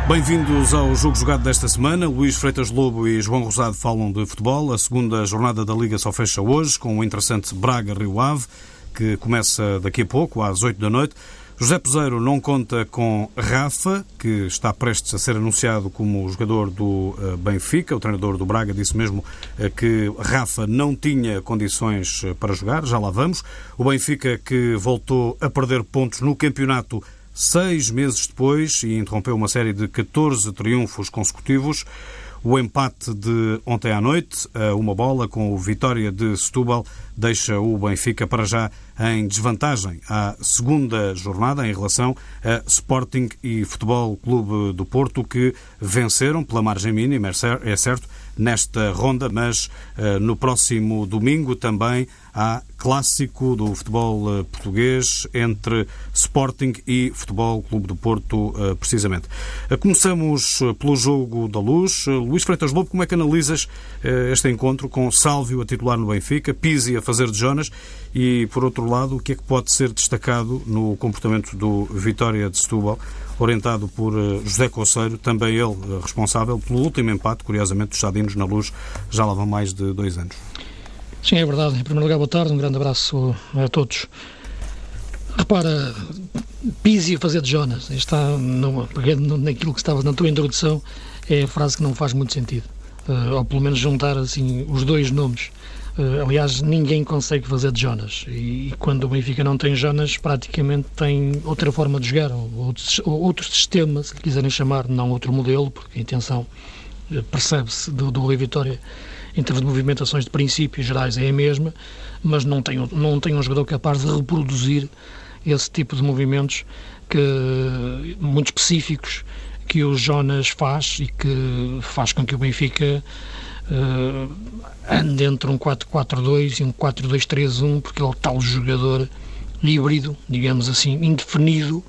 Bem-vindos ao Jogo Jogado desta semana. Luís Freitas Lobo e João Rosado falam de futebol. A segunda jornada da Liga só fecha hoje, com o interessante Braga-Rio Ave, que começa daqui a pouco, às 8 da noite. José Peseiro não conta com Rafa, que está prestes a ser anunciado como jogador do Benfica. O treinador do Braga disse mesmo que Rafa não tinha condições para jogar. Já lá vamos. O Benfica, que voltou a perder pontos no campeonato 6 meses depois e interrompeu uma série de 14 triunfos consecutivos. O empate de ontem à noite, a uma bola, com o Vitória de Setúbal, deixa o Benfica para já em desvantagem à segunda jornada em relação a Sporting e Futebol Clube do Porto, que venceram pela margem mínima, é certo, nesta ronda, mas no próximo domingo também há clássico do futebol português entre Sporting e Futebol Clube do Porto, precisamente. Começamos pelo Jogo da Luz. Luís Freitas Lobo, como é que analisas este encontro com Sálvio a titular no Benfica, Pizzi a fazer de Jonas e, por outro lado, o que é que pode ser destacado no comportamento do Vitória de Setúbal, orientado por José Coceiro, também ele responsável pelo último empate, curiosamente, dos Sadinos na Luz, já lá vão mais de 2 anos. Sim, é verdade. Em primeiro lugar, boa tarde, um grande abraço a todos. Repara, Pizzi a fazer de Jonas, está pegando naquilo que estava na tua introdução, é a frase que não faz muito sentido, ou pelo menos juntar assim os dois nomes. Aliás, ninguém consegue fazer de Jonas, e quando o Benfica não tem Jonas, praticamente tem outra forma de jogar, ou outro sistema, se lhe quiserem chamar, não outro modelo, porque a intenção percebe-se do Rui Vitória em termos de movimentações de princípios gerais é a mesma, mas não tem um jogador capaz de reproduzir esse tipo de movimentos muito específicos que o Jonas faz e que faz com que o Benfica ande entre um 4-4-2 e um 4-2-3-1, porque ele é o tal jogador híbrido, digamos assim, indefinido,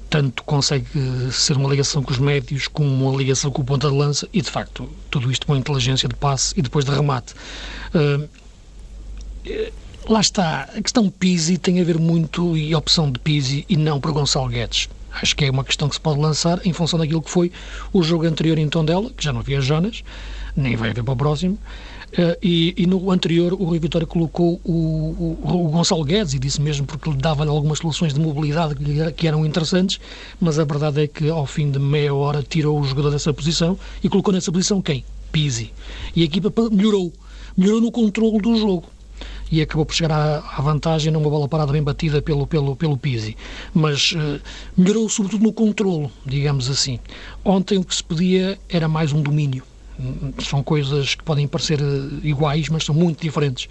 tanto consegue ser uma ligação com os médios como uma ligação com o ponta de lança e, de facto, tudo isto com a inteligência de passe e depois de remate. Lá está, a questão Pizzi tem a ver muito, e a opção de Pizzi e não para Gonçalo Guedes. Acho que é uma questão que se pode lançar em função daquilo que foi o jogo anterior em Tondela, que já não havia Jonas, nem vai haver para o próximo, e no anterior o Rui Vitória colocou o Gonçalo Guedes, e disse mesmo porque lhe dava-lhe algumas soluções de mobilidade que eram interessantes, mas a verdade é que ao fim de meia hora tirou o jogador dessa posição e colocou nessa posição quem? Pizzi. E a equipa melhorou no controle do jogo e acabou por chegar à vantagem numa bola parada bem batida pelo Pizzi, mas melhorou sobretudo no controlo, digamos assim. Ontem o que se pedia era mais um domínio. São coisas que podem parecer iguais, mas são muito diferentes.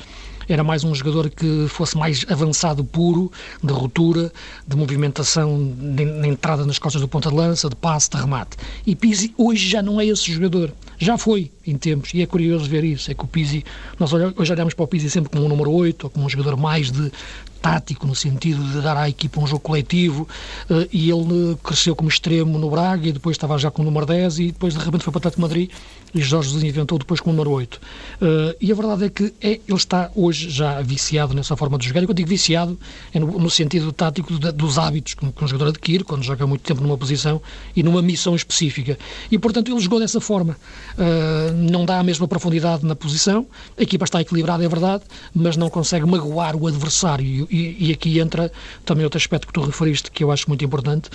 Era mais um jogador que fosse mais avançado puro, de ruptura, de movimentação, de entrada nas costas do ponta de lança, de passe, de remate. E Pizzi hoje já não é esse jogador. Já foi em tempos, e é curioso ver isso. É que o Pizzi, nós hoje olhamos para o Pizzi sempre como um número 8, ou como um jogador mais de tático, no sentido de dar à equipa um jogo coletivo, e ele cresceu como extremo no Braga, e depois estava já com o número 10, e depois de repente foi para o Atlético de Madrid, e Jorge Jesus inventou depois com o número 8. E a verdade é que ele está hoje já viciado nessa forma de jogar, e quando digo viciado é no sentido tático dos hábitos que um jogador adquire quando joga muito tempo numa posição e numa missão específica. E portanto ele jogou dessa forma. Não dá a mesma profundidade na posição, a equipa está equilibrada, é verdade, mas não consegue magoar o adversário, e aqui entra também outro aspecto que tu referiste, que eu acho muito importante,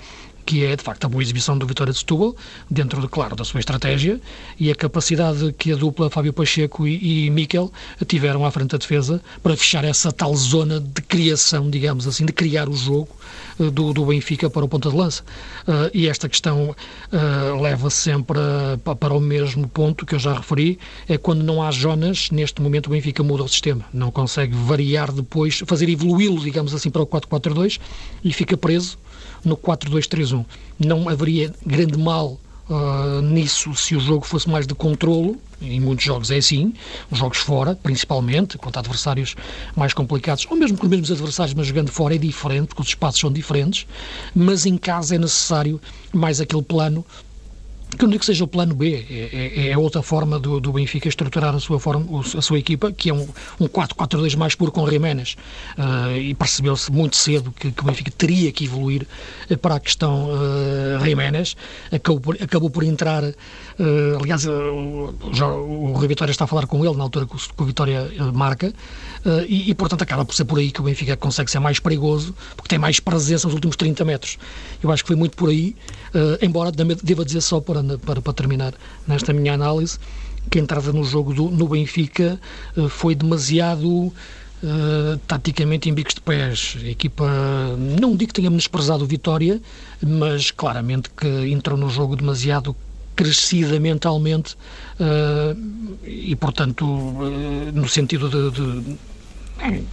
que é, de facto, a boa exibição do Vitória de Setúbal, dentro, claro, da sua estratégia, e a capacidade que a dupla Fábio Pacheco e Miquel tiveram à frente da defesa para fechar essa tal zona de criação, digamos assim, de criar o jogo do Benfica para o ponta de lança. E esta questão leva sempre para o mesmo ponto que eu já referi, é quando não há Jonas, neste momento o Benfica muda o sistema, não consegue variar depois, fazer evoluí-lo, digamos assim, para o 4-4-2 e fica preso no 4-2-3-1. Não haveria grande mal nisso se o jogo fosse mais de controlo. Em muitos jogos é assim, os jogos fora, principalmente, contra adversários mais complicados, ou mesmo com os mesmos adversários, mas jogando fora é diferente, porque os espaços são diferentes, mas em casa é necessário mais aquele plano que eu não digo que seja o plano B, é outra forma do Benfica estruturar a sua equipa, que é um 4-4-2 mais puro com Jiménez, e percebeu-se muito cedo que o Benfica teria que evoluir para a questão Jiménez, acabou por entrar, aliás, o Rui Vitória está a falar com ele na altura que o Vitória marca, e portanto acaba por ser por aí que o Benfica consegue ser mais perigoso, porque tem mais presença nos últimos 30 metros. Eu acho que foi muito por aí, embora deva dizer só para terminar nesta minha análise, que a entrada no jogo no Benfica foi demasiado taticamente em bicos de pés. A equipa, não digo que tenha menosprezado o Vitória, mas claramente que entrou no jogo demasiado crescida mentalmente, e portanto no sentido de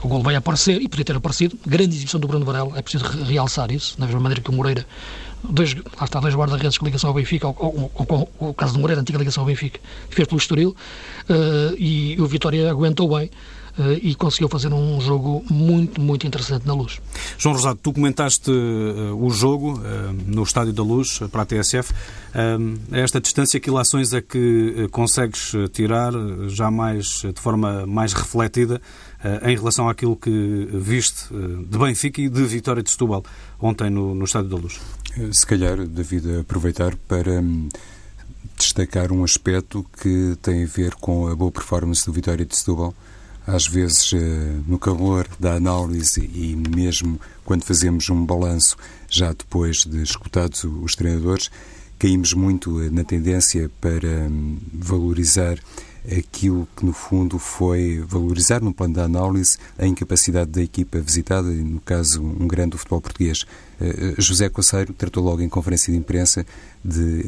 o golo vai aparecer, e podia ter aparecido. Grande exibição do Bruno Varela, é preciso realçar isso, da mesma maneira que o Moreira, dois guarda-redes com ligação ao Benfica, o caso do Moreira, antiga ligação ao Benfica, fez pelo Estoril, e o Vitória aguentou bem, e conseguiu fazer um jogo muito, muito interessante na Luz. João Rosado, tu comentaste o jogo no Estádio da Luz para a TSF. A esta distância, que ilações é que consegues tirar já mais, de forma mais refletida, em relação àquilo que viste de Benfica e de Vitória de Setúbal ontem no Estádio da Luz? Se calhar, David, aproveitar para destacar um aspecto que tem a ver com a boa performance do Vitória de Setúbal. Às vezes, no calor da análise e mesmo quando fazemos um balanço, já depois de escutados os treinadores, caímos muito na tendência para valorizar aquilo que, no fundo, foi valorizar, no plano da análise, a incapacidade da equipa visitada, e, no caso, um grande do futebol português. José Coceiro tratou logo em conferência de imprensa de,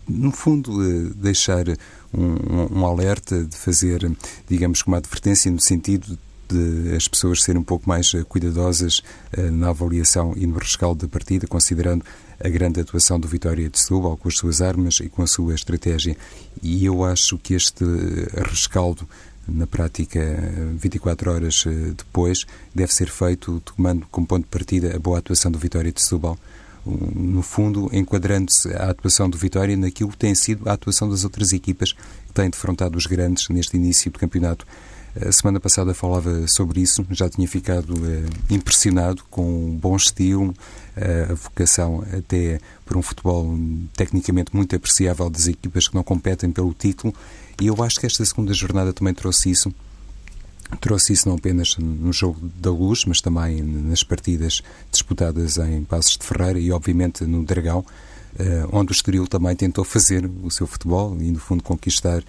no fundo, deixar um alerta, de fazer, digamos, uma advertência no sentido de as pessoas serem um pouco mais cuidadosas na avaliação e no rescaldo da partida, considerando a grande atuação do Vitória de Setúbal com as suas armas e com a sua estratégia. E eu acho que este rescaldo, na prática 24 horas depois, deve ser feito tomando como ponto de partida a boa atuação do Vitória de Setúbal, no fundo enquadrando-se a atuação do Vitória naquilo que tem sido a atuação das outras equipas que têm defrontado os grandes neste início do campeonato. A semana passada falava sobre isso, já tinha ficado impressionado com o bom estilo, a vocação até por um futebol tecnicamente muito apreciável das equipas que não competem pelo título, e eu acho que esta segunda jornada também trouxe isso não apenas no jogo da Luz, mas também nas partidas disputadas em Paços de Ferreira e obviamente no Dragão, onde o Estoril também tentou fazer o seu futebol e, no fundo, conquistar,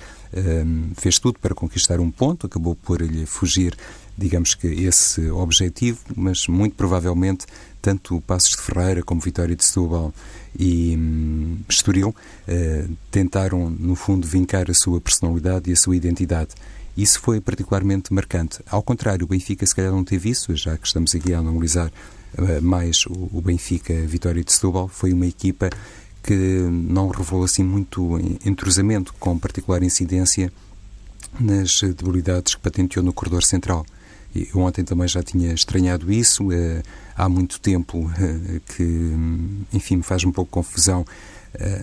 fez tudo para conquistar um ponto, acabou por lhe fugir, digamos que, esse objetivo, mas muito provavelmente tanto o Paços de Ferreira como Vitória de Setúbal e Estoril tentaram, no fundo, vincar a sua personalidade e a sua identidade. Isso foi particularmente marcante. Ao contrário, o Benfica se calhar não teve isso, já que estamos aqui a analisar mais o Benfica Vitória de Setúbal. Foi uma equipa que não revelou assim muito entrosamento, com particular incidência nas debilidades que patenteou no corredor central. Eu ontem também já tinha estranhado isso. Há muito tempo que, enfim, me faz um pouco confusão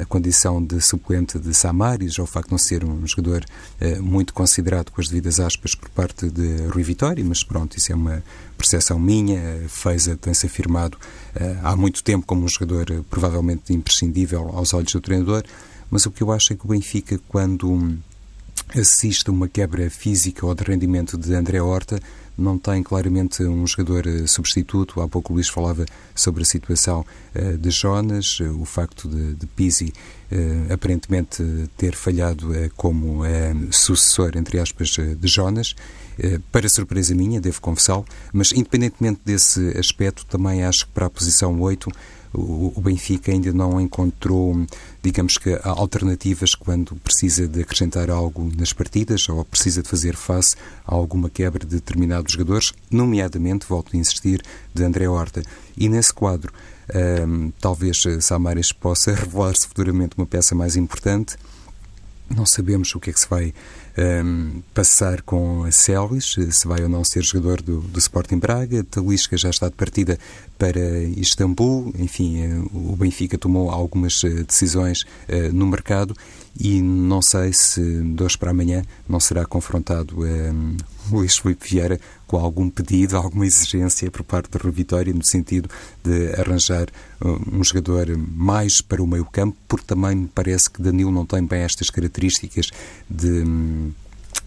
a condição de suplente de Samaris, ou o facto de não ser um jogador muito considerado, com as devidas aspas, por parte de Rui Vitória, mas pronto, isso é uma percepção minha. Feza tem-se afirmado há muito tempo como um jogador provavelmente imprescindível aos olhos do treinador, mas o que eu acho é que o Benfica, quando assiste a uma quebra física ou de rendimento de André Horta, não tem claramente um jogador substituto. Há pouco o Luís falava sobre a situação de Jonas, o facto de Pizzi aparentemente ter falhado como sucessor, entre aspas, de Jonas, para surpresa minha, devo confessá-lo, mas independentemente desse aspecto, também acho que para a posição 8 o Benfica ainda não encontrou, digamos que, alternativas quando precisa de acrescentar algo nas partidas ou precisa de fazer face a alguma quebra de determinados jogadores, nomeadamente, volto a insistir, de André Horta. E nesse quadro, talvez Samaris possa revelar-se futuramente uma peça mais importante. Não sabemos o que é que se vai passar com a Celis, se vai ou não ser jogador do Sporting Braga. Talisca já está de partida para Istambul. Enfim, o Benfica tomou algumas decisões no mercado e não sei se de hoje para amanhã não será confrontado Luís Filipe Vieira com algum pedido, alguma exigência por parte do Rui Vitória no sentido de arranjar um jogador mais para o meio-campo, porque também me parece que Danilo não tem bem estas características de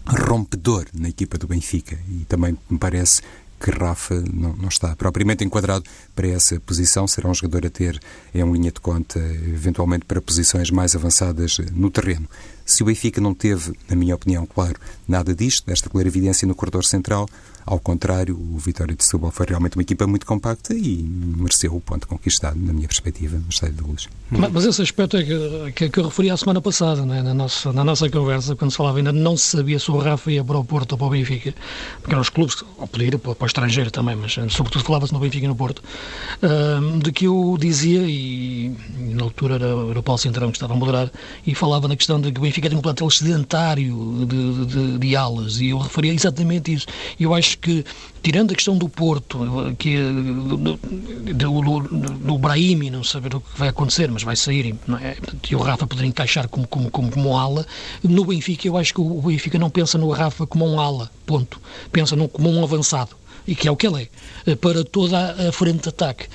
rompedor na equipa do Benfica, e também me parece que Rafa não está propriamente enquadrado para essa posição. Será um jogador a ter em linha de conta, eventualmente para posições mais avançadas no terreno. Se o Benfica não teve, na minha opinião, claro, nada disto, desta clara evidência no corredor central, ao contrário, o Vitória de Setúbal foi realmente uma equipa muito compacta e mereceu o ponto conquistado, na minha perspectiva, no Estádio da Luz. Mas esse aspecto é que eu referi à semana passada, né? na nossa conversa, quando se falava ainda não se sabia se o Rafa ia para o Porto ou para o Benfica, porque eram os clubes, ou podia ir para o estrangeiro também, mas sobretudo falava-se no Benfica e no Porto, de que eu dizia, e na altura era o Paulo Centrão que estava a moderar, e falava na questão de que o Benfica tem um plantel excedentário de alas, e eu referia exatamente isso. Eu acho que, tirando a questão do Porto, que do Brahimi, não saber o que vai acontecer, mas vai sair, não é? E o Rafa poder encaixar como ala, no Benfica eu acho que o Benfica não pensa no Rafa como um ala, ponto. Pensa como um avançado, e que é o que ele é, para toda a frente de ataque.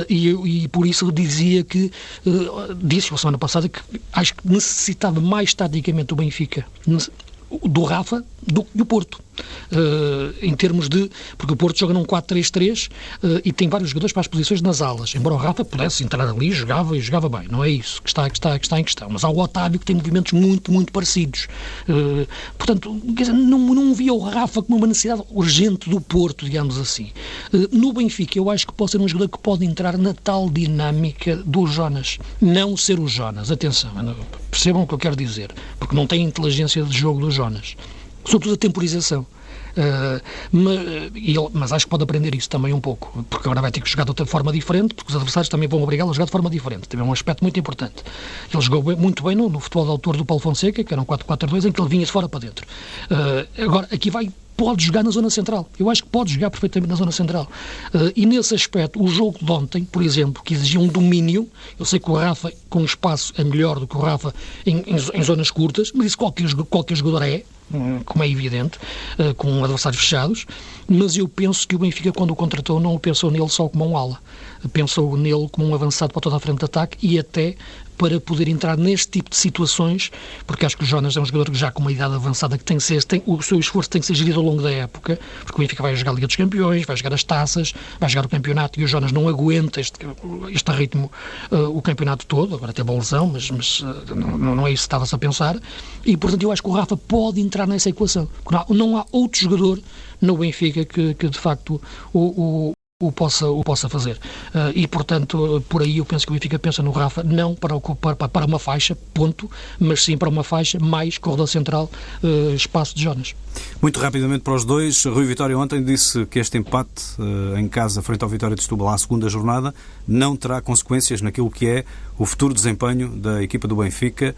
E por isso eu dizia que, disse a semana passada, que acho que necessitava mais taticamente o Benfica do Rafa do que o Porto. Em termos de... Porque o Porto joga num 4-3-3 e tem vários jogadores para as posições nas alas. Embora o Rafa pudesse entrar ali, jogava bem. Não é isso que está em questão. Mas há o Otávio que tem movimentos muito, muito parecidos. Portanto, quer dizer, não via o Rafa como uma necessidade urgente do Porto, digamos assim. No Benfica, eu acho que pode ser um jogador que pode entrar na tal dinâmica do Jonas. Não ser o Jonas. Atenção, percebam o que eu quero dizer. Porque não tem a inteligência de jogo do Jonas. Sobretudo a temporização. Mas acho que pode aprender isso também um pouco, porque agora vai ter que jogar de outra forma diferente, porque os adversários também vão obrigá-lo a jogar de forma diferente. Também é um aspecto muito importante. Ele jogou muito bem no futebol de autor do Paulo Fonseca, que era um 4-4-2, em que ele vinha de fora para dentro. Agora, aqui pode jogar na zona central. Eu acho que pode jogar perfeitamente na zona central. E nesse aspecto, o jogo de ontem, por exemplo, que exigia um domínio, eu sei que o Rafa com espaço é melhor do que o Rafa em zonas curtas, mas isso qualquer jogador é, como é evidente, com adversários fechados, mas eu penso que o Benfica, quando o contratou, não pensou nele só como um ala, pensou nele como um avançado para toda a frente de ataque e até para poder entrar neste tipo de situações, porque acho que o Jonas é um jogador que já com uma idade avançada que o seu esforço tem que ser gerido ao longo da época, porque o Benfica vai jogar a Liga dos Campeões, vai jogar as taças, vai jogar o campeonato, e o Jonas não aguenta este ritmo o campeonato todo, agora tem boa lesão, mas não é isso que estava-se a pensar, e portanto eu acho que o Rafa pode entrar nessa equação. Não há outro jogador no Benfica que de facto o possa fazer. E, portanto, por aí eu penso que o Benfica pensa no Rafa não para uma faixa, ponto, mas sim para uma faixa mais corredor central, espaço de Jonas. Muito rapidamente para os dois. Rui Vitória ontem disse que este empate em casa frente ao Vitória de Setúbal à segunda jornada não terá consequências naquilo que é o futuro desempenho da equipa do Benfica.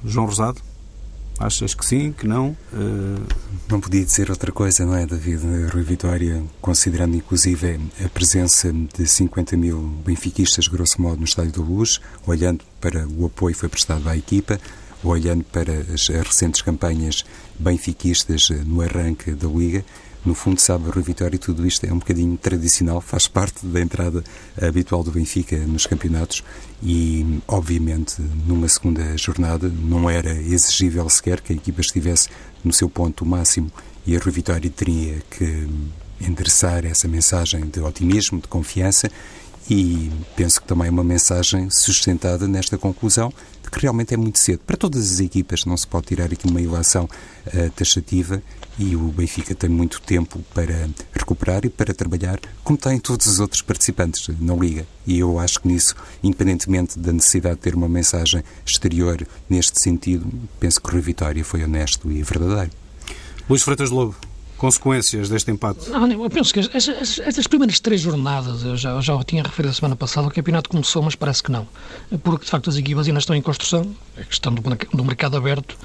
João Rosado? Achas que sim, que não? Não podia dizer outra coisa, não é, David? Rui Vitória, considerando inclusive a presença de 50 mil benfiquistas, grosso modo, no Estádio da Luz, olhando para o apoio que foi prestado à equipa, olhando para as recentes campanhas benfiquistas no arranque da Liga, no fundo, sabe, Rui Vitória, tudo isto é um bocadinho tradicional, faz parte da entrada habitual do Benfica nos campeonatos e, obviamente, numa segunda jornada não era exigível sequer que a equipa estivesse no seu ponto máximo e a Rui Vitória teria que endereçar essa mensagem de otimismo, de confiança e penso que também é uma mensagem sustentada nesta conclusão de que realmente é muito cedo. Para todas as equipas não se pode tirar aqui uma ilação taxativa e o Benfica tem muito tempo para recuperar e para trabalhar, como têm todos os outros participantes na Liga. E eu acho que nisso, independentemente da necessidade de ter uma mensagem exterior neste sentido, penso que o Rui Vitória foi honesto e verdadeiro. Luís Freitas Lobo, consequências deste empate? Não, eu penso que estas primeiras 3 jornadas, eu já o tinha referido a semana passada, o campeonato começou, mas parece que não. Porque, de facto, as equipas ainda estão em construção, a questão do mercado aberto,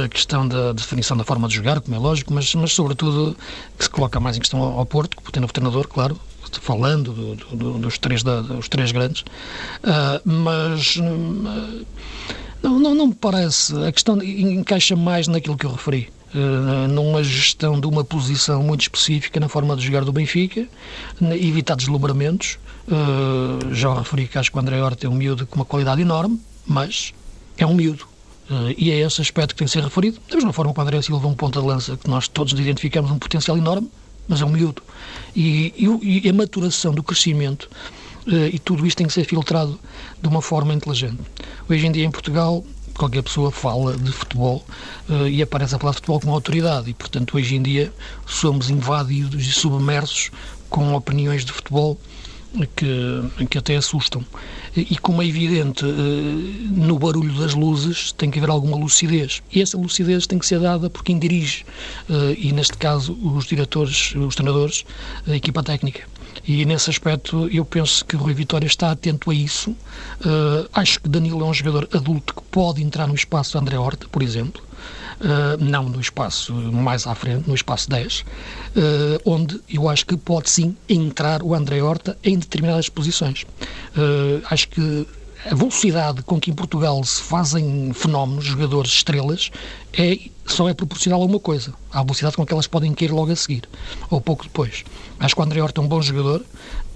a questão da definição da forma de jogar, como é lógico, mas sobretudo que se coloca mais em questão ao Porto, que tem novo treinador, claro, falando dos três grandes, mas não me parece, a questão encaixa mais naquilo que eu referi. Numa gestão de uma posição muito específica na forma de jogar do Benfica, evitar deslumbramentos. Já referi que acho que o André Horta é um miúdo com uma qualidade enorme, mas é um miúdo. E é esse aspecto que tem que ser referido. Da mesma forma que o André Silva é um ponta de lança, que nós todos identificamos um potencial enorme, mas é um miúdo. E a maturação do crescimento, e tudo isto tem que ser filtrado de uma forma inteligente. Hoje em dia em Portugal, qualquer pessoa fala de futebol e aparece a falar de futebol com autoridade e, portanto, hoje em dia somos invadidos e submersos com opiniões de futebol que até assustam. E como é evidente, no barulho das luzes tem que haver alguma lucidez. E essa lucidez tem que ser dada por quem dirige, e neste caso os diretores, os treinadores, a equipa técnica. E nesse aspecto eu penso que o Rui Vitória está atento a isso. Acho que Danilo é um jogador adulto que pode entrar no espaço de André Horta, por exemplo, não no espaço mais à frente, no espaço 10, onde eu acho que pode sim entrar o André Horta em determinadas posições. Acho que a velocidade com que em Portugal se fazem fenómenos, jogadores, estrelas, só é proporcional a uma coisa, à velocidade com que elas podem cair logo a seguir, ou pouco depois. Acho que o André Horta é um bom jogador,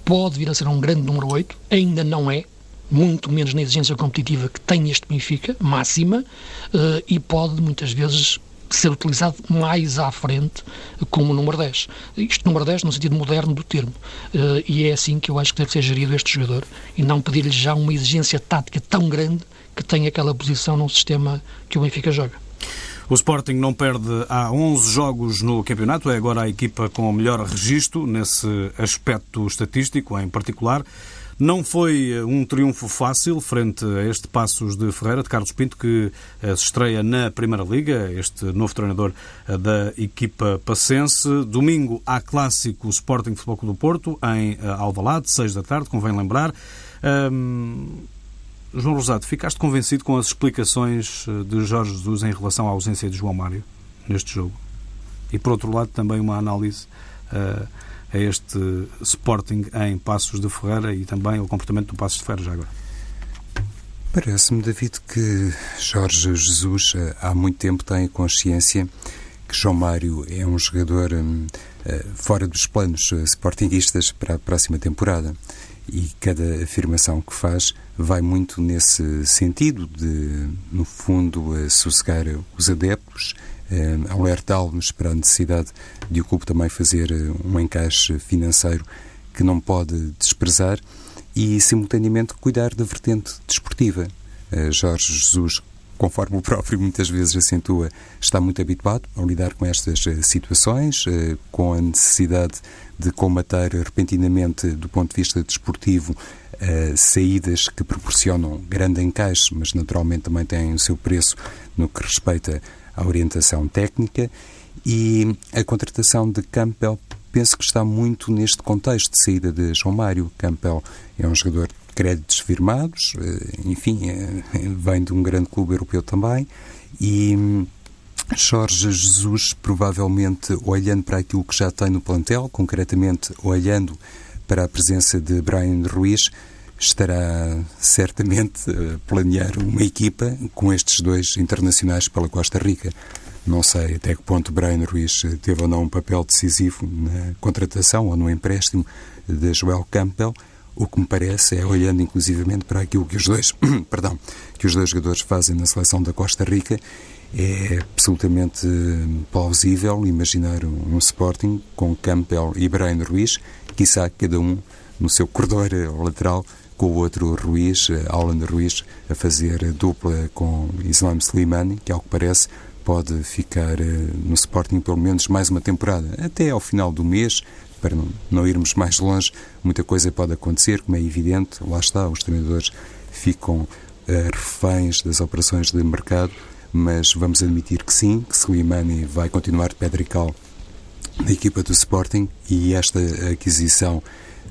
pode vir a ser um grande número 8, ainda não é, muito menos na exigência competitiva que tem este Benfica, máxima, e pode muitas vezes ser utilizado mais à frente como número 10. Isto número 10 no sentido moderno do termo. E é assim que eu acho que deve ser gerido este jogador e não pedir-lhe já uma exigência tática tão grande que tem aquela posição num sistema que o Benfica joga. O Sporting não perde há 11 jogos no campeonato, é agora a equipa com o melhor registro nesse aspecto estatístico em particular. Não foi um triunfo fácil frente a este Paços de Ferreira, de Carlos Pinto, que se estreia na Primeira Liga, este novo treinador da equipa pacense. Domingo há clássico Sporting Futebol Clube do Porto, em Alvalade, 6 da tarde, convém lembrar. João Rosado, ficaste convencido com as explicações de Jorge Jesus em relação à ausência de João Mário neste jogo? E, por outro lado, também uma análise a este Sporting em Paços de Ferreira e também o comportamento do Paços de Ferreira já agora. Parece-me, David, que Jorge Jesus há muito tempo tem consciência que João Mário é um jogador fora dos planos sportinguistas para a próxima temporada, e cada afirmação que faz vai muito nesse sentido de, no fundo, sossegar os adeptos, alertá-los para a necessidade de o clube também fazer um encaixe financeiro que não pode desprezar e, simultaneamente, cuidar da vertente desportiva. Jorge Jesus, conforme o próprio muitas vezes acentua, está muito habituado a lidar com estas situações, com a necessidade de combater repentinamente, do ponto de vista desportivo, saídas que proporcionam grande encaixe, mas naturalmente também têm o seu preço no que respeita à orientação técnica. E a contratação de Campbell penso que está muito neste contexto de saída de João Mário. Campbell é um jogador de créditos firmados, enfim, vem de um grande clube europeu também, e Jorge Jesus, provavelmente olhando para aquilo que já tem no plantel, concretamente olhando para a presença de Brian Ruiz, estará certamente a planear uma equipa com estes dois internacionais pela Costa Rica. Não sei até que ponto Brian Ruiz teve ou não um papel decisivo na contratação ou no empréstimo de Joel Campbell. O que me parece é, olhando inclusivamente para aquilo que os dois, que os dois jogadores fazem na seleção da Costa Rica, é absolutamente plausível imaginar um Sporting com Campbell e Brian Ruiz, quiçá cada um no seu corredor lateral, com o outro Ruiz, Alan Ruiz, a fazer dupla com Islam Slimani, que ao que parece pode ficar no Sporting pelo menos mais uma temporada, até ao final do mês. Para não irmos mais longe, muita coisa pode acontecer, como é evidente, lá está, os treinadores ficam reféns das operações de mercado, mas vamos admitir que sim, que Slimani vai continuar de pedra e cal da equipa do Sporting, e esta aquisição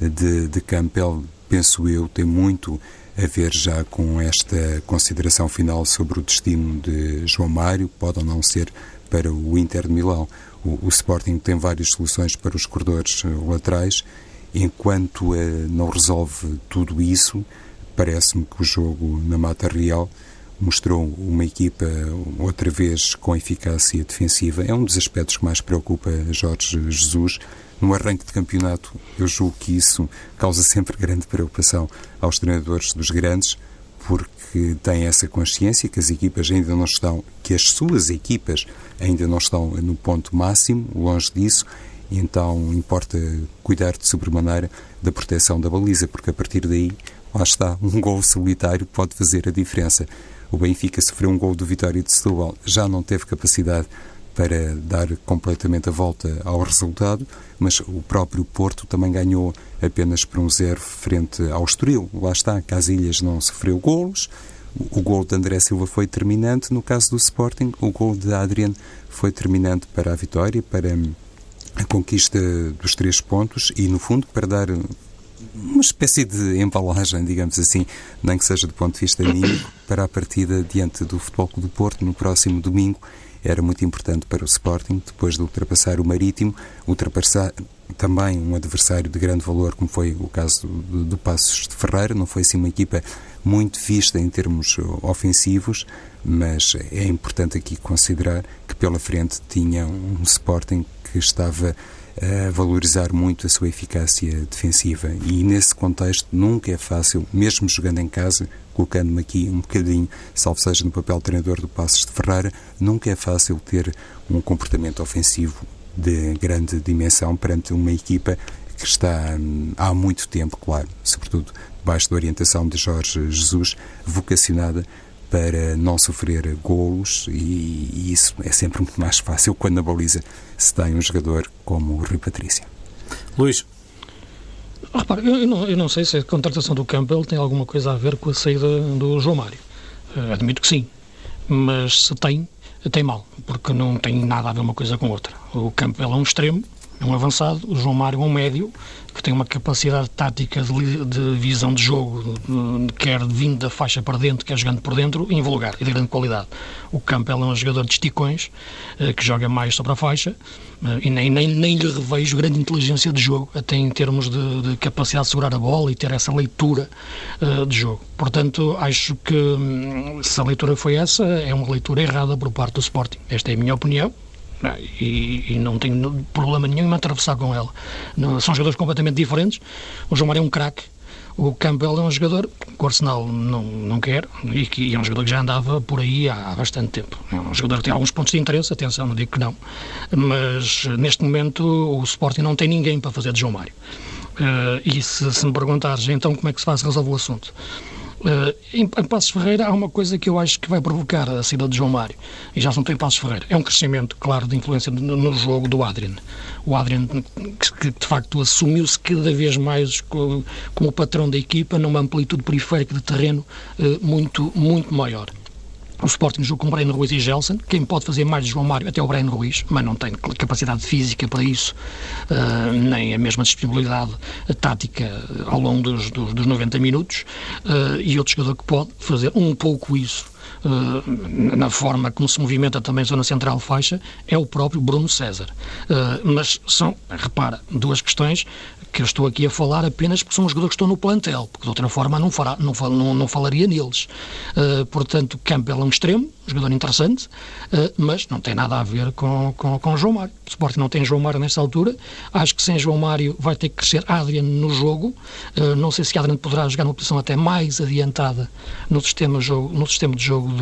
de Campbell, penso eu, tem muito a ver já com esta consideração final sobre o destino de João Mário, pode ou não ser para o Inter de Milão. O Sporting tem várias soluções para os corredores laterais. Enquanto não resolve tudo isso, parece-me que o jogo na Mata Real mostrou uma equipa outra vez com eficácia defensiva. É um dos aspectos que mais preocupa Jorge Jesus. No arranque de campeonato, eu julgo que isso causa sempre grande preocupação aos treinadores dos grandes, porque têm essa consciência que as equipas ainda não estão, que as suas equipas ainda não estão no ponto máximo, longe disso, e então importa cuidar de sobremaneira da proteção da baliza, porque a partir daí, lá está, um gol solitário pode fazer a diferença. O Benfica sofreu um gol do Vitória de Setúbal, já não teve capacidade para dar completamente a volta ao resultado, mas o próprio Porto também ganhou apenas por 1-0 frente ao Estoril. Lá está, Casillas não sofreu golos, o gol de André Silva foi determinante. No caso do Sporting, o gol de Adrian foi determinante para a vitória, para a conquista dos 3 pontos e, no fundo, para dar uma espécie de embalagem, digamos assim, nem que seja do ponto de vista anímico, para a partida diante do Futebol Clube do Porto no próximo domingo. Era muito importante para o Sporting, depois de ultrapassar o Marítimo, ultrapassar também um adversário de grande valor, como foi o caso do Passos de Ferreira. Não foi assim uma equipa muito vista em termos ofensivos, mas é importante aqui considerar que pela frente tinha um Sporting que estava a valorizar muito a sua eficácia defensiva, e nesse contexto nunca é fácil, mesmo jogando em casa, colocando-me aqui um bocadinho, salvo seja no papel de treinador do Passos de Ferreira, nunca é fácil ter um comportamento ofensivo de grande dimensão perante uma equipa que está há muito tempo, claro, sobretudo debaixo da orientação de Jorge Jesus, vocacionada para não sofrer golos, e isso é sempre muito mais fácil quando na baliza se tem um jogador como o Rui Patrício. Luís? Repara, eu não sei se a contratação do Campbell tem alguma coisa a ver com a saída do João Mário. Admito que sim, mas se tem mal, porque não tem nada a ver uma coisa com outra. O Campbell é um extremo, é um avançado, o João Mário é um médio, que tem uma capacidade tática de visão de jogo, quer vindo da faixa para dentro, quer jogando por dentro, invulgar e de grande qualidade. O Campbell é um jogador de esticões, que joga mais sobre a faixa, e nem lhe revejo grande inteligência de jogo, até em termos de capacidade de segurar a bola e ter essa leitura de jogo. Portanto, acho que se a leitura foi essa, é uma leitura errada por parte do Sporting. Esta é a minha opinião. E não tenho problema nenhum em atravessar com ela. São jogadores completamente diferentes. O João Mário é um craque, o Campbell é um jogador que o Arsenal não quer, e é um jogador que já andava por aí há bastante tempo. É um jogador que tem alguns pontos de interesse, atenção, não digo que não, mas neste momento o Sporting não tem ninguém para fazer de João Mário. E se me perguntares então como é que se faz resolver o assunto, em Passos Ferreira há uma coisa que eu acho que vai provocar a saída de João Mário, e já se não tem Passos Ferreira, é um crescimento claro de influência no jogo do Adrian. O Adrian, que de facto assumiu-se cada vez mais como patrão da equipa, numa amplitude periférica de terreno muito, muito maior. O Sporting jogou com Breno Ruiz e Gelson. Quem pode fazer mais de João Mário até o Breno Ruiz, mas não tem capacidade física para isso, nem a mesma disponibilidade tática ao longo dos 90 minutos, e outro jogador que pode fazer um pouco isso na forma como se movimenta também a zona central faixa é o próprio Bruno César. Mas são, repara, duas questões que eu estou aqui a falar apenas porque são os jogadores que estão no plantel, porque de outra forma não falaria neles. Portanto, Campbell é um extremo, um jogador interessante, mas não tem nada a ver com João Mário. O Sporting não tem João Mário nesta altura. Acho que sem João Mário vai ter que crescer Adrian no jogo. Não sei se Adrian poderá jogar numa posição até mais adiantada no sistema de jogo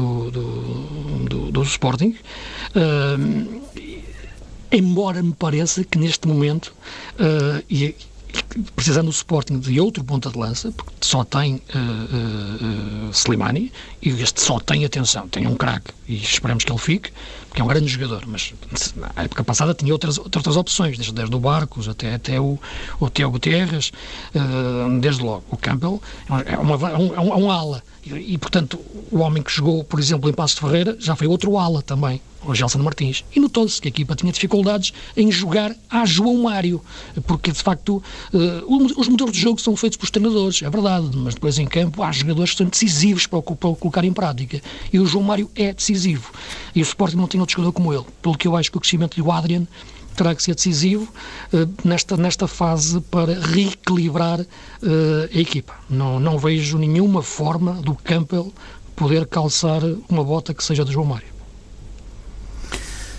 do Sporting. Embora me pareça que neste momento, e precisando o Sporting de outro ponta de lança, porque só tem Slimani, e este só tem, atenção, tem um craque, e esperamos que ele fique, porque é um grande jogador, mas na época passada tinha outras opções, desde o Barcos até o Thiago Gutierrez, desde logo o Campbell é um ala, e portanto o homem que jogou, por exemplo, em Passos de Ferreira já foi outro ala também, o Gelson Martins, e notou-se que a equipa tinha dificuldades em jogar a João Mário, porque de facto os motores de jogo são feitos pelos treinadores, é verdade, mas depois em campo há jogadores que são decisivos para o colocar em prática, e o João Mário é decisivo, e o Sporting não tem outro jogador como ele, pelo que eu acho que o crescimento do Adrian terá que ser decisivo nesta fase para reequilibrar a equipa. Não vejo nenhuma forma do Campbell poder calçar uma bota que seja do João Mário.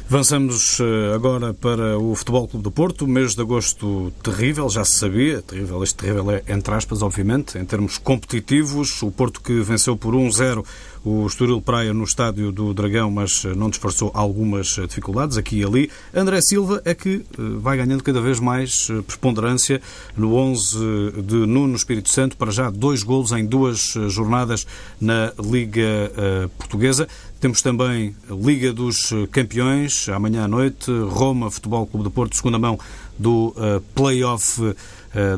Avançamos agora para o Futebol Clube do Porto. Mês de agosto terrível, já se sabia. Este terrível é entre aspas, obviamente. Em termos competitivos, o Porto que venceu por 1-0 o Estoril Praia no Estádio do Dragão, mas não disfarçou algumas dificuldades aqui e ali. André Silva é que vai ganhando cada vez mais preponderância no 11 de Nuno Espírito Santo. Para já 2 golos em 2 jornadas na Liga Portuguesa. Temos também a Liga dos Campeões, amanhã à noite, Roma Futebol Clube do Porto, segunda mão do play-off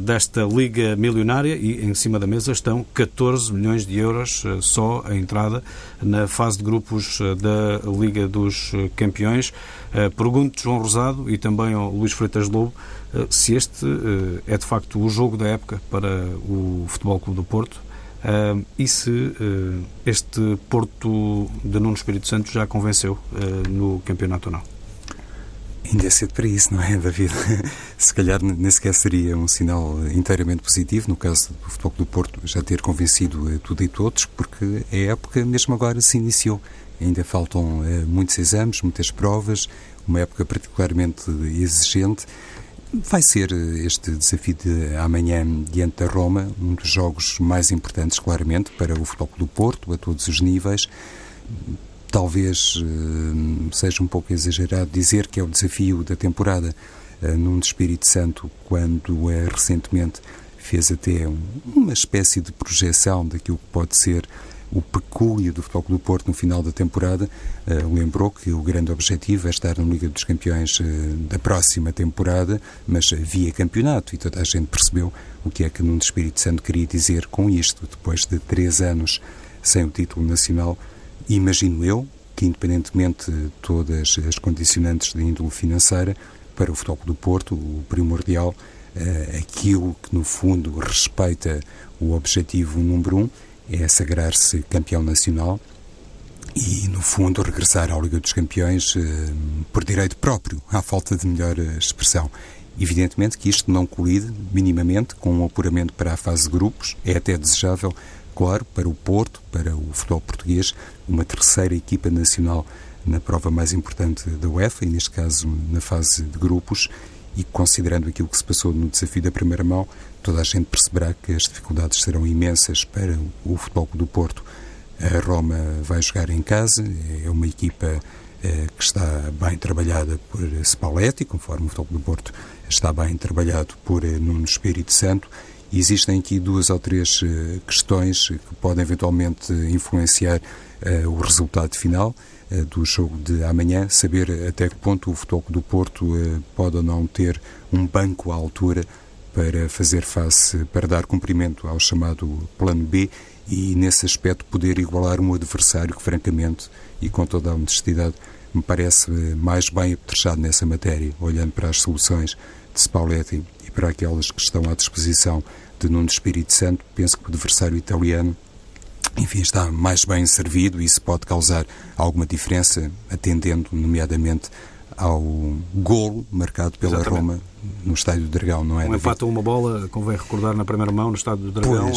desta Liga Milionária, e em cima da mesa estão 14 milhões de euros só a entrada na fase de grupos da Liga dos Campeões. Pergunto João Rosado e também ao Luís Freitas Lobo se este é de facto o jogo da época para o Futebol Clube do Porto. E se este Porto de Nuno Espírito Santo já convenceu no Campeonato ou não? Ainda é cedo para isso, não é, David? Se calhar nem sequer seria um sinal inteiramente positivo, no caso do Futebol do Porto, já ter convencido tudo e todos, porque a época mesmo agora se iniciou. Ainda faltam muitos exames, muitas provas, uma época particularmente exigente. Vai ser este desafio de amanhã diante da Roma um dos jogos mais importantes, claramente, para o Futebol do Porto, a todos os níveis. Talvez seja um pouco exagerado dizer que é o desafio da temporada. Nuno Espírito Santo, quando recentemente fez até uma espécie de projeção daquilo que pode ser o pecúlio do Futebol do Porto no final da temporada, lembrou que o grande objetivo é estar na Liga dos Campeões da próxima temporada, mas via campeonato, e toda a gente percebeu o que é que Nuno Espírito Santo queria dizer com isto. Depois de 3 anos sem o título nacional, imagino eu que, independentemente de todas as condicionantes de índole financeira, para o Futebol do Porto, o primordial, aquilo que no fundo respeita o objetivo número 1, é sagrar-se campeão nacional e, no fundo, regressar à Liga dos Campeões por direito próprio, à falta de melhor expressão. Evidentemente que isto não colide minimamente com um apuramento para a fase de grupos. É até desejável, claro, para o Porto, para o futebol português, uma terceira equipa nacional na prova mais importante da UEFA, e neste caso na fase de grupos, e considerando aquilo que se passou no desafio da primeira mão, toda a gente perceberá que as dificuldades serão imensas para o Futebol do Porto. A Roma vai jogar em casa, é uma equipa que está bem trabalhada por Spalletti, conforme o Futebol do Porto está bem trabalhado por Nuno Espírito Santo. E existem aqui 2 ou 3 questões que podem eventualmente influenciar o resultado final do jogo de amanhã, saber até que ponto o Futebol do Porto pode ou não ter um banco à altura para fazer face, para dar cumprimento ao chamado Plano B, e nesse aspecto poder igualar um adversário que, francamente, e com toda a honestidade, me parece mais bem apetrechado nessa matéria, olhando para as soluções de Spalletti e para aquelas que estão à disposição de Nuno Espírito Santo. Penso que o adversário italiano, enfim, está mais bem servido, e isso pode causar alguma diferença, atendendo nomeadamente ao golo marcado pela Roma no Estádio do Dragão, não é? Um empate a uma bola, convém recordar, na primeira mão no Estádio do Dragão,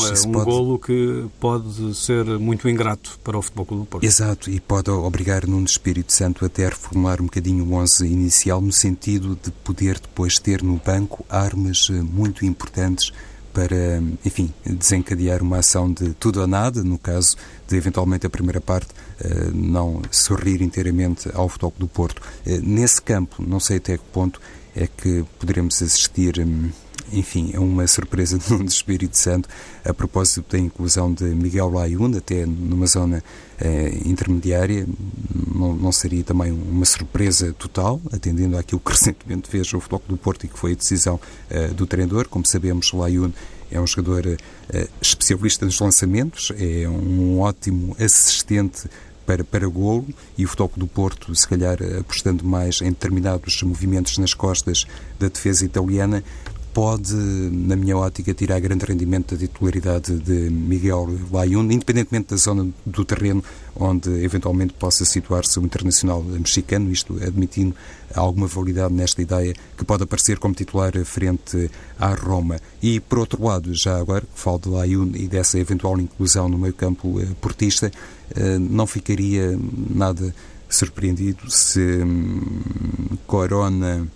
golo que pode ser muito ingrato para o Futebol Clube do Porto. Exato, e pode obrigar Nuno Espírito Santo até a reformular um bocadinho o 11 inicial, no sentido de poder depois ter no banco armas muito importantes para, enfim, desencadear uma ação de tudo ou nada, no caso de eventualmente a primeira parte não sorrir inteiramente ao Futebol do Porto. Nesse campo, não sei até que ponto é que poderemos assistir enfim, é uma surpresa de Nuno Espírito Santo a propósito da inclusão de Miguel Layún, até numa zona intermediária. Não seria também uma surpresa total, atendendo àquilo que recentemente fez o Futebol Clube do Porto e que foi a decisão do treinador. Como sabemos, Layún é um jogador especialista nos lançamentos, é um ótimo assistente para golo, e o Futebol Clube do Porto, se calhar apostando mais em determinados movimentos nas costas da defesa italiana, pode, na minha ótica, tirar grande rendimento da titularidade de Miguel Layún, independentemente da zona do terreno onde eventualmente possa situar-se o internacional mexicano, isto admitindo alguma validade nesta ideia que pode aparecer como titular frente à Roma. E, por outro lado, já agora que falo de Layún e dessa eventual inclusão no meio-campo portista, não ficaria nada surpreendido se Corona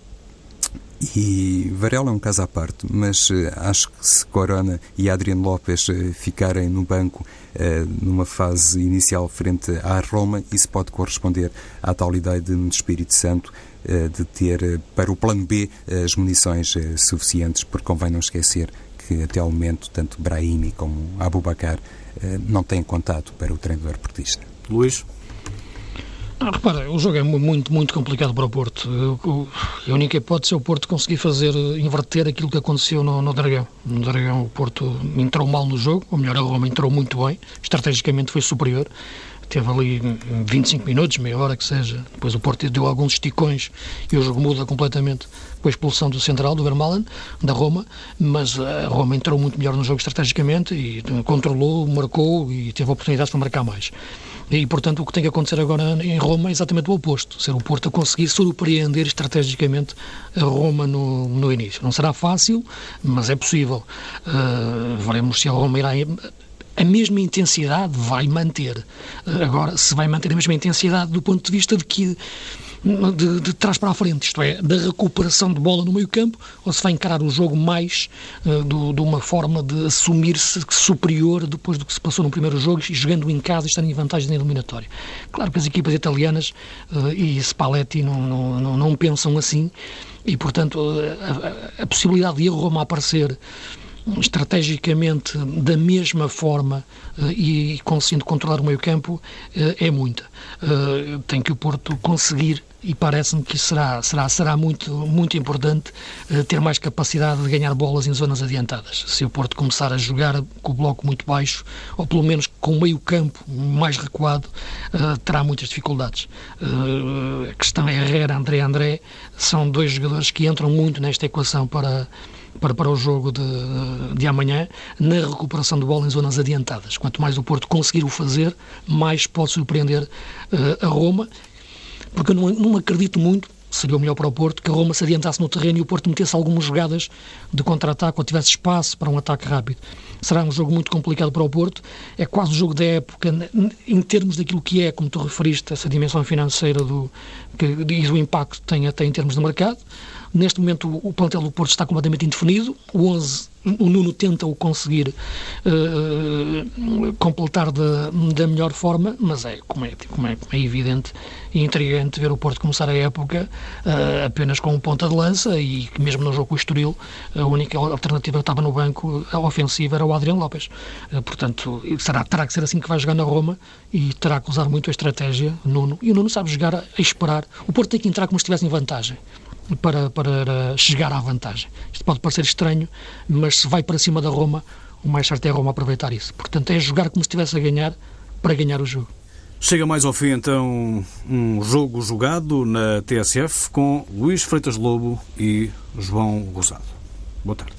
e Varela é um caso à parte, mas acho que se Corona e Adriano Lopes ficarem no banco numa fase inicial frente à Roma, isso pode corresponder à tal ideia de Espírito Santo de ter para o plano B as munições suficientes, porque convém não esquecer que até ao momento tanto Brahimi como Aboubakar não têm contato para o treinador portista. Luís? Repara, o jogo é muito, muito complicado para o Porto. A única hipótese é o Porto conseguir inverter aquilo que aconteceu no Dragão. No Dragão o Porto entrou mal no jogo, ou melhor, a Roma entrou muito bem, estrategicamente foi superior. Teve ali 25 minutos, meia hora que seja. Depois o Porto deu alguns esticões e o jogo muda completamente com a expulsão do central, do Vermaelen, da Roma, mas a Roma entrou muito melhor no jogo estrategicamente e controlou, marcou e teve oportunidades para marcar mais. E, portanto, o que tem que acontecer agora em Roma é exatamente o oposto, ser o Porto a conseguir surpreender estrategicamente a Roma no início. Não será fácil, mas é possível. Veremos se a Roma irá... A mesma intensidade vai manter. Agora, se vai manter a mesma intensidade do ponto de vista de trás para a frente, isto é, da recuperação de bola no meio-campo, ou se vai encarar o jogo mais de uma forma de assumir-se superior depois do que se passou no primeiro jogo e jogando em casa e estando em vantagem na eliminatória. Claro que as equipas italianas e Spalletti não pensam assim e, portanto, a possibilidade de a Roma aparecer estrategicamente da mesma forma e conseguindo controlar o meio-campo é muita. Tem que o Porto conseguir, e parece-me que será muito, muito importante ter mais capacidade de ganhar bolas em zonas adiantadas. Se o Porto começar a jogar com o bloco muito baixo, ou pelo menos com o meio-campo mais recuado, terá muitas dificuldades. A questão é Herrera, André, são dois jogadores que entram muito nesta equação para o jogo de amanhã, na recuperação de bola em zonas adiantadas. Quanto mais o Porto conseguir o fazer, mais pode surpreender a Roma, porque eu não acredito muito, seria o melhor para o Porto, que a Roma se adiantasse no terreno e o Porto metesse algumas jogadas de contra-ataque ou tivesse espaço para um ataque rápido. Será um jogo muito complicado para o Porto, é quase o jogo da época, em termos daquilo que é, como tu referiste, essa dimensão financeira e do impacto que tem até em termos de mercado. Neste momento o plantel do Porto está completamente indefinido, o 11, o Nuno tenta o conseguir completar da melhor forma, mas como é evidente e intrigante ver o Porto começar a época apenas com um ponta de lança e que mesmo no jogo com o Estoril a única alternativa que estava no banco, a ofensiva, era o Adriano Lopes. Portanto, terá que ser assim que vai jogar na Roma e terá que usar muito a estratégia Nuno, e o Nuno sabe jogar a esperar. O Porto tem que entrar como se estivesse em vantagem para chegar à vantagem. Isto pode parecer estranho, mas se vai para cima da Roma, o mais certo é a Roma aproveitar isso. Portanto, é jogar como se estivesse a ganhar para ganhar o jogo. Chega mais ao fim, então, um jogo jogado na TSF com Luís Freitas Lobo e João Rosado. Boa tarde.